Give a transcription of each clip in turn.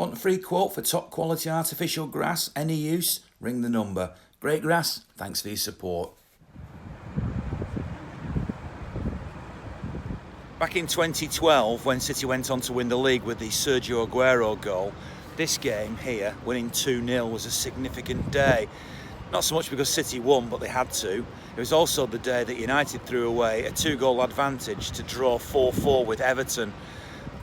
Want a free quote for top quality artificial grass? Any use? Ring the number. Great Grass, thanks for your support. Back in 2012, when City went on to win the league with the Sergio Aguero goal, this game here, winning 2-0, was a significant day. Not so much because City won, but they had to. It was also the day that United threw away a 2-goal advantage to draw 4-4 with Everton.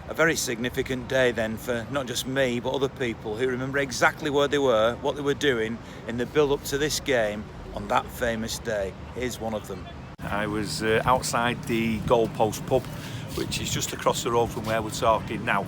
A very significant day then for not just me, but other people who remember exactly where they were, what they were doing in the build-up to this game on that famous day. Here's one of them. I was outside the Goalpost pub, which is just across the road from where we're talking now.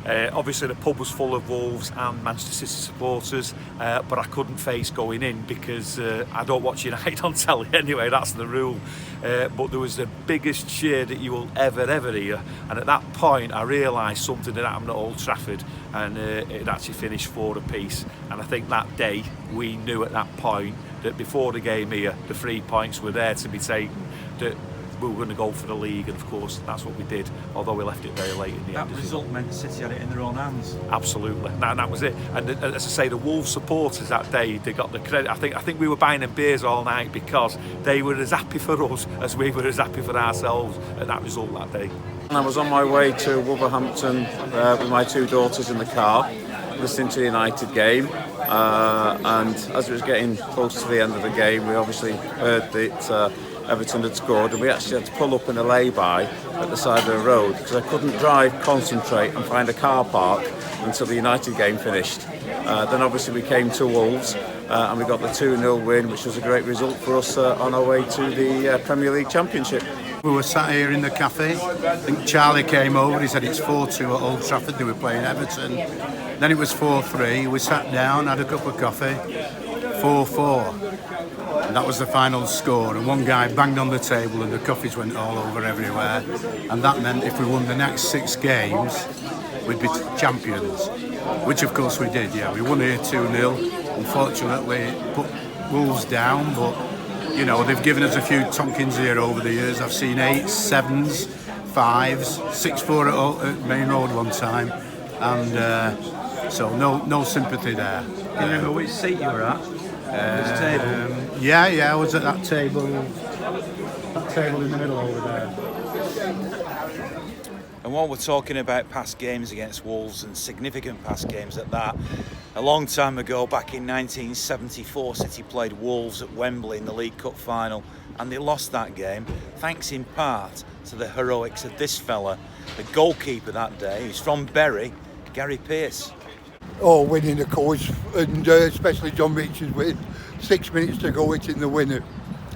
Obviously the pub was full of Wolves and Manchester City supporters, but I couldn't face going in because I don't watch United on telly anyway, that's the rule. But there was the biggest cheer that you will ever hear, and at that point I realised something had happened at Old Trafford, and it actually finished 4 apiece. And I think that day we knew at that point that before the game here the 3 points were there to be taken, that we were going to go for the league, and of course that's what we did, although we left it very late in the end. That result meant City had it in their own hands. Absolutely, that was it. And as I say, the Wolves supporters that day, they got the credit. I think we were buying them beers all night because they were as happy for us as we were as happy for ourselves at that result that day. I was on my way to Wolverhampton with my 2 daughters in the car, listening to the United game, and as it was getting close to the end of the game, we obviously heard that Everton had scored, and we actually had to pull up in a lay-by at the side of the road because I couldn't drive, concentrate and find a car park until the United game finished. Then obviously we came to Wolves and we got the 2-0 win, which was a great result for us on our way to the Premier League Championship. We were sat here in the cafe. I think Charlie came over, he said it's 4-2 at Old Trafford, they were playing Everton. Then it was 4-3, we sat down, had a cup of coffee, 4-4. And that was the final score, and one guy banged on the table and the coffees went all over everywhere, and that meant if we won the next 6 games we'd be champions, which of course we did. Yeah, we won here 2-0. Unfortunately it put Wolves down, but you know, they've given us a few tonkins here over the years. I've seen 8s, 7s, 5s, 6-4 at Main Road one time, and so no sympathy there. Do you remember which seat you were at? This table? Yeah, I was at that table in the middle over there. And while we're talking about past games against Wolves, and significant past games at that, a long time ago, back in 1974, City played Wolves at Wembley in the League Cup final, and they lost that game, thanks in part to the heroics of this fella, the goalkeeper that day, who's from Bury, Gary Pearce. Oh, winning of course, and especially John Richards with 6 minutes to go hitting the winner.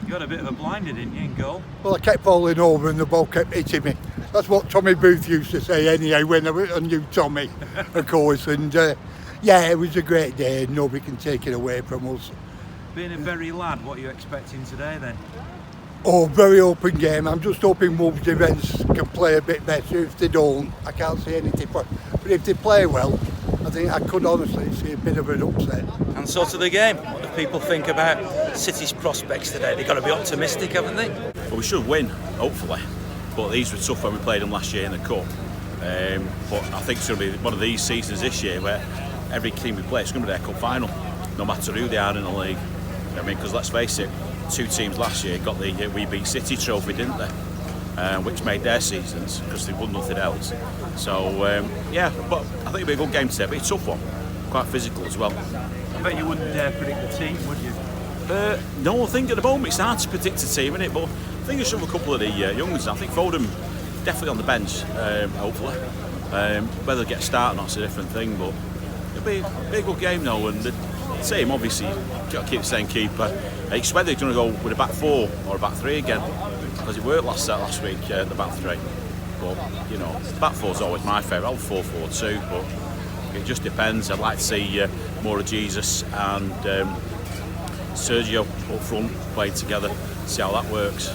You got a bit of a blinder, didn't you, in goal? Well, I kept falling over and the ball kept hitting me. That's what Tommy Booth used to say anyway when I knew Tommy, of course. And yeah, it was a great day and nobody can take it away from us. Being a Bury lad, what are you expecting today then? Oh, very open game. I'm just hoping Wolves defence can play a bit better. If they don't, I can't see anything. But if they play well, I think I could honestly see a bit of an upset. And so to the game, what do people think about City's prospects today? They've got to be optimistic, haven't they? Well, we should win, hopefully. But these were tough when we played them last year in the Cup. But I think it's going to be one of these seasons this year where every team we play is going to be their cup final, no matter who they are in the league. I mean, because let's face it, 2 teams last year got the We Beat City trophy, didn't they? Which made their seasons because they won nothing else. So yeah, but I think it'll be a good game today. But it's a tough one, quite physical as well. I bet you wouldn't dare predict the team, would you? No, I think at the moment it's hard to predict a team, innit? But I think it's from a couple of the young ones. I think Foden definitely on the bench, hopefully. Whether they get a start or not is a different thing, but it'll be a good game now. And the team, obviously, you've got to keep the same keeper. It's whether they're going to go with a back 4 or a back 3 again, because it worked last week, the back 3. But, you know, back 4's always my favourite. I'll 4-4-2, but it just depends. I'd like to see more of Jesus and Sergio up front playing together, see how that works.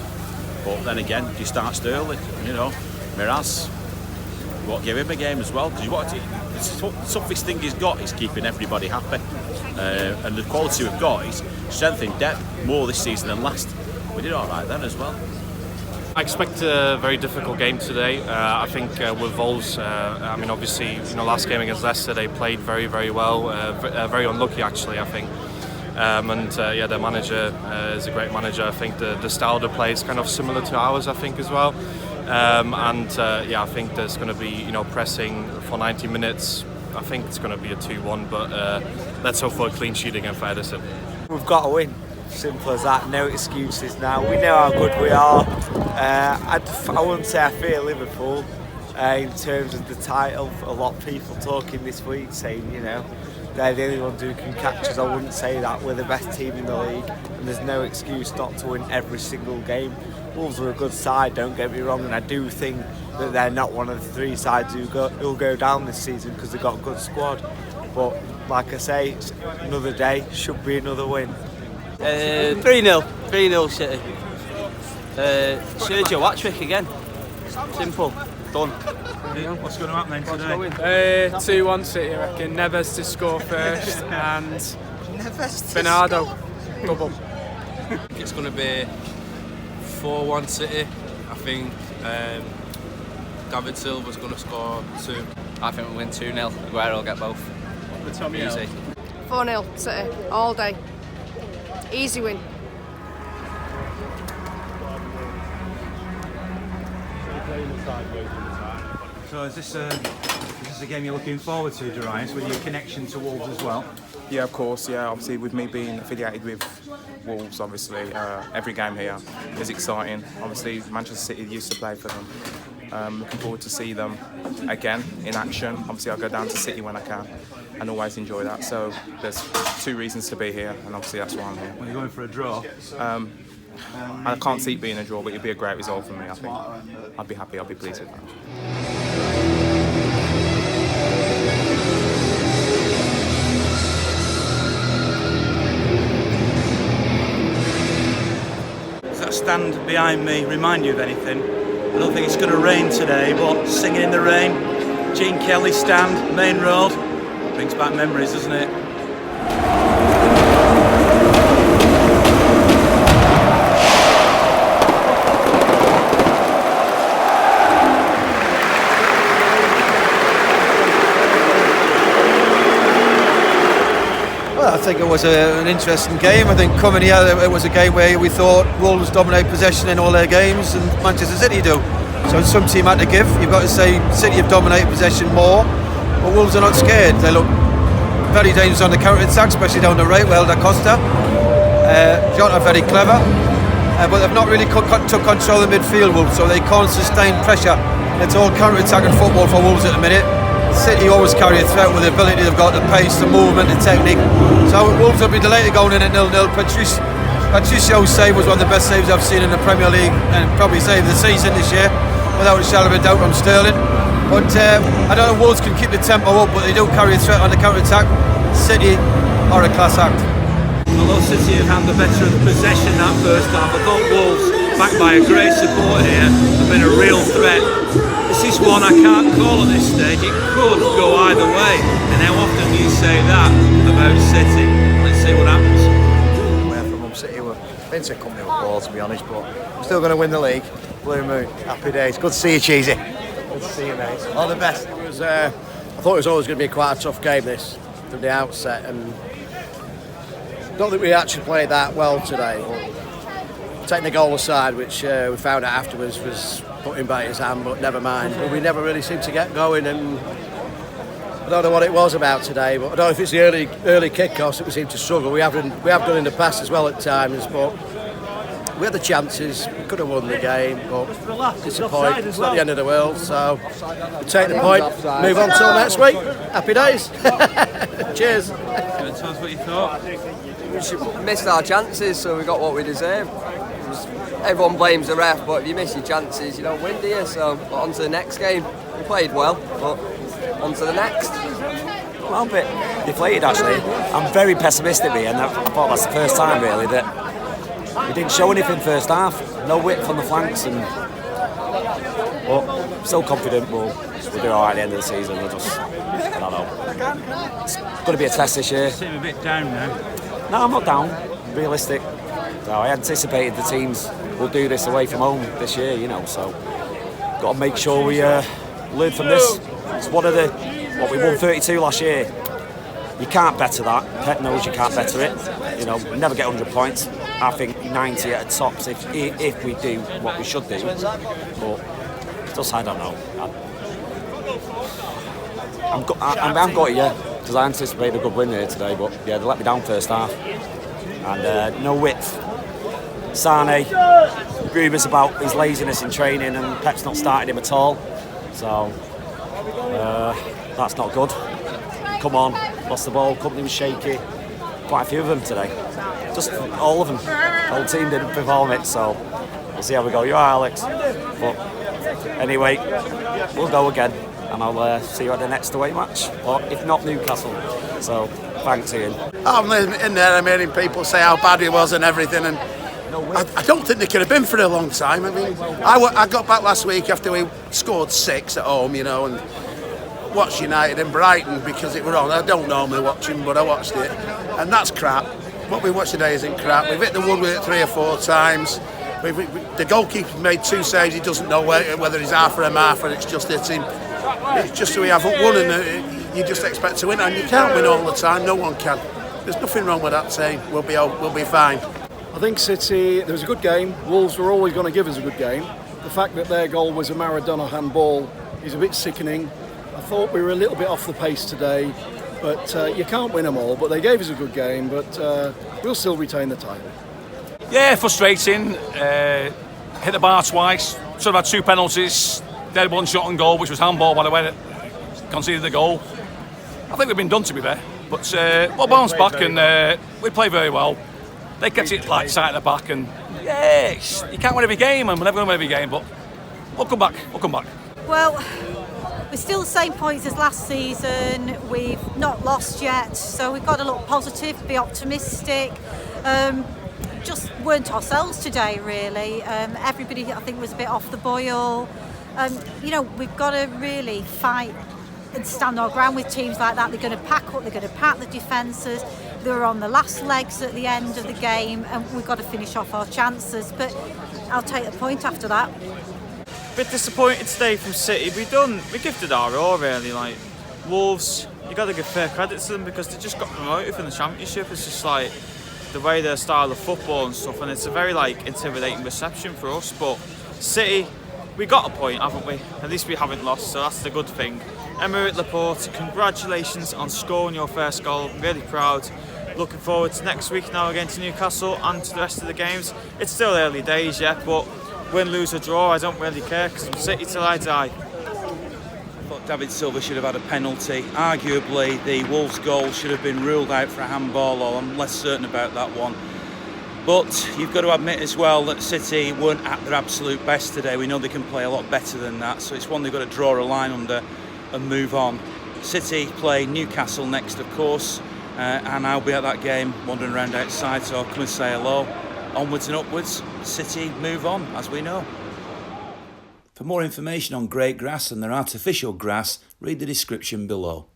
But then again, he starts early, you know. Miraz, you want to give him a game as well, because the toughest thing he's got is keeping everybody happy. And the quality we've got is strength in depth more this season than last. We did all right then as well. I expect a very difficult game today. I think with Wolves, I mean, obviously, last game against Leicester, they played very, very well. Very unlucky, actually, I think. Their manager is a great manager. I think the style of the play is kind of similar to ours, I think, as well. I think there's going to be, pressing for 90 minutes. I think it's going to be a 2-1, but let's hope for a clean sheet against Edison. We've got to win. Simple as that. No excuses now. We know how good we are. I wouldn't say I fear Liverpool in terms of the title. A lot of people talking this week saying, they're the only ones who can catch us. I wouldn't say that. We're the best team in the league, and there's no excuse not to win every single game. Wolves are a good side, don't get me wrong, and I do think that they're not one of the 3 sides who'll go down this season because they've got a good squad. But like I say, it's another day, should be another win. 3-0 City. Sergio Watchwick again. Simple, done. What's going to happen then today? 2-1 City, I reckon. Neves to score first and Bernardo double. I think it's going to be 4-1 City. I think David Silva's going to score 2. I think we'll win 2-0. Aguero will get both. Easy. 4-0 City, all day. Easy win. So is this a game you're looking forward to, Darius, with your connection to Wolves as well? Yeah, of course. Yeah, obviously with me being affiliated with Wolves, obviously every game here is exciting. Obviously Manchester City used to play for them. Looking forward to see them again in action. Obviously I'll go down to City when I can and always enjoy that. So there's 2 reasons to be here, and obviously that's why I'm here. Well, you're going for a draw. I can't see it being a draw, but it'd be a great result for me, I think. I'd be happy, I'd be pleased with that. Does that stand behind me remind you of anything? I don't think it's going to rain today, but Singing in the Rain, Gene Kelly stand, Main Road, brings back memories, doesn't it? Well, I think it was an interesting game. I think coming here, it was a game where we thought Wolves dominate possession in all their games and Manchester City do. So some team had to give. You've got to say City have dominated possession more, but Wolves are not scared. They look very dangerous on the counter-attack, especially down the right, well, Da Costa. Jota are very clever, but they've not really took control of the midfield, Wolves, so they can't sustain pressure. It's all counter-attacking football for Wolves at the minute. City always carry a threat with the ability they've got, the pace, the movement, the technique. So Wolves will be delighted going in at 0-0. Patricio's save was one of the best saves I've seen in the Premier League, and probably save the season this year, without a shadow of a doubt, from Sterling. But I don't know if Wolves can keep the tempo up, but they do carry a threat on the counter-attack. City are a class act. Although City have had the better of the possession that first half, I thought Wolves, backed by a great support here, have been a real threat. This is one I can't call at this stage. It could go either way. And how often do you say that about City? Let's see what happens. We're from City. We've been to a company with ball, to be honest, but we're still going to win the league. Blue Moon, happy days. Good to see you, Cheesy. Good to see you, mate. All the best. I thought it was always going to be quite a tough game, this, from the outset, and I don't think we actually played that well today. Taking the goal aside, which we found out afterwards was put in by his hand, but never mind. But we never really seemed to get going, and I don't know what it was about today, but I don't know if it's the early kick-offs that we seem to struggle. We have done in the past as well at times, but we had the chances. We could have won the game, but disappointed. It's not the end of the world, so we take the point, move on till next week. Happy days. Cheers. Tell us what you thought. We missed our chances, so we got what we deserved. Everyone blames the ref, but if you miss your chances, you don't win, do you? So on to the next game. We played well, but on to the next. Well, I'm a bit deflated, actually. I'm very pessimistic here, and I thought that's the first time, really, that we didn't show anything first half. No width on the flanks, but still confident we'll do all right at the end of the season. We'll just, I don't know. It's going to be a test this year. You seem a bit down now. No, I'm not down. I'm realistic. So I anticipated the teams we'll do this away from home this year, you know. So got to make sure we learn from this. It's one of we won 32 last year. You can't better that. Pep knows you can't better it. You know, never get 100 points. I think 90 at the tops if we do what we should do. But just I don't know. I'm got you because I anticipated a good win here today. But yeah, they let me down first half and no width. Sane, rumours about his laziness in training and Pep's not started him at all. So that's not good. Come on, lost the ball, company was shaky. Quite a few of them today. Just all of them. The whole team didn't perform it, so we'll see how we go. You're right, Alex. But anyway, we'll go again and I'll see you at the next away match. Or if not, Newcastle. So thanks, Ian. I'm in there, I'm hearing people say how bad it was and everything, and I don't think they could have been for a long time. I mean, I got back last week after we scored 6 at home, you know, and watched United and Brighton because it were on. I don't normally watch them, but I watched it, and that's crap. What we watched today isn't crap. We've hit the wood with it 3 or 4 times. The goalkeeper made 2 saves. He doesn't know whether he's half or a half, and it's just hitting. It's just so we haven't won, and you just expect to win, and you can't win all the time. No one can. There's nothing wrong with that saying. We'll be fine. I think City, there was a good game. Wolves were always going to give us a good game. The fact that their goal was a Maradona handball is a bit sickening. I thought we were a little bit off the pace today, but you can't win them all. But they gave us a good game, but we'll still retain the title. Yeah, frustrating. Hit the bar twice. Should have had 2 penalties. They had 1 shot on goal, which was handball by the way that conceded the goal. I think we've been done, to be fair. But we'll bounce back and we play very well. They kept it like tight at the back, and yes, you can't win every game, and we're never going to win every game. But we'll come back. We'll come back. Well, we're still the same points as last season. We've not lost yet, so we've got to look positive, be optimistic. Just weren't ourselves today, really. Everybody, I think, was a bit off the boil. You know, we've got to really fight and stand our ground with teams like that. They're going to pack up, they're going to pack the defences. They're on the last legs at the end of the game, and we've got to finish off our chances. But I'll take the point after that. Bit disappointed today from City. We gifted our all, really. Like Wolves, you got to give fair credit to them because they just got promoted from the Championship. It's just like the way their style of football and stuff, and it's a very like intimidating reception for us. But City, we got a point, haven't we? At least we haven't lost, so that's the good thing. Emerick Laporte, congratulations on scoring your first goal. I'm really proud. Looking forward to next week now against Newcastle and to the rest of the games. It's still early days yet, but win, lose or draw, I don't really care because I'm City till I die. I thought David Silva should have had a penalty. Arguably, the Wolves goal should have been ruled out for a handball, or I'm less certain about that one. But you've got to admit as well that City weren't at their absolute best today. We know they can play a lot better than that, so it's one they've got to draw a line under and move on. City play Newcastle next, of course, and I'll be at that game wandering around outside, so I'll come and say hello. Onwards and upwards, City move on, as we know. For more information on great grass and their artificial grass, read the description below.